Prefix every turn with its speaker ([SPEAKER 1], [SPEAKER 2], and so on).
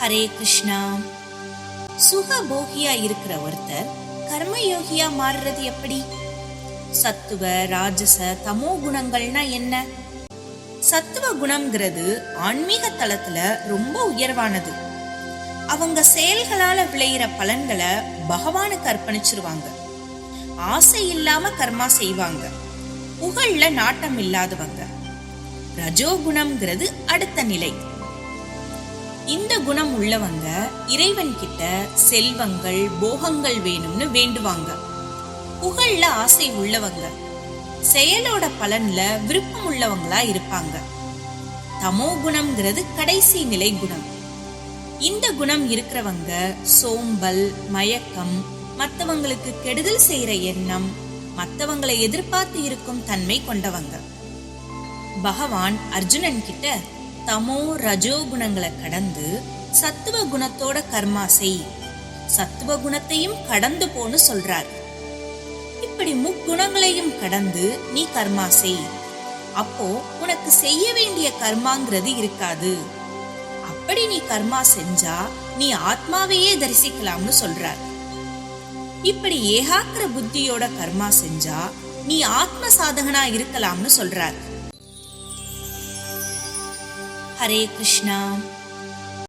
[SPEAKER 1] ஹரே கிருஷ்ணா. சுகபோகியா இருக்கிற ஒருத்தர் கர்மயோகியா மாறுறது எப்படி? சத்துவ, ராஜச, தமோ குணங்கள்னா என்ன? சத்துவ குணம்ங்கிறது ஆன்மீக தளத்துல ரொம்ப உயர்வானது. அவங்க செயல்களால விளையிற பலன்களை பகவானுக்கு அர்ப்பணிச்சிருவாங்க. ஆசை இல்லாம கர்மா செய்வாங்க. புகழ்ல நாட்டம் இல்லாதவங்க. ரஜோகுணம்ங்கிறது அடுத்த நிலை. இந்த குணம் உள்ளவங்க இறைவன் கிட்ட செல்வங்கள், போகங்கள் வேணும்னு வேண்டுவாங்க. புகழ்ல ஆசை உள்ளவங்க, செயலோட பலன்ல விருப்பம் உள்ளவங்களா இருப்பாங்க. தமோ குணம்ங்கிறது கடைசி நிலை குணம். இந்த குணம் இருக்கிறவங்க சோம்பல், மயக்கம், மற்றவங்களுக்கு கெடுதல் செய்யற எண்ணம், மற்றவங்களை எதிர்பார்த்து இருக்கும் தன்மை கொண்டவங்க. பகவான் அர்ஜுனன் கிட்ட தமோ ரஜோ குணங்களை கடந்து சத்துவ குணத்தோட கர்மா செய், சத்துவ குணத்தையும் கடந்து போன்னு சொல்றார். இப்படி முக்குணங்களையும் கடந்து நீ கர்மா செய், அப்போ உனக்கு செய்ய வேண்டிய கர்மாங்கிறது இருக்காது. அப்படி நீ கர்மா செஞ்சா நீ ஆத்மாவையே தரிசிக்கலாம்னு சொல்றார். இப்படி ஏகாக்கிர புத்தியோட கர்மா செஞ்சா நீ ஆத்ம சாதகனா இருக்கலாம்னு சொல்றார். ஹரே கிருஷ்ணா.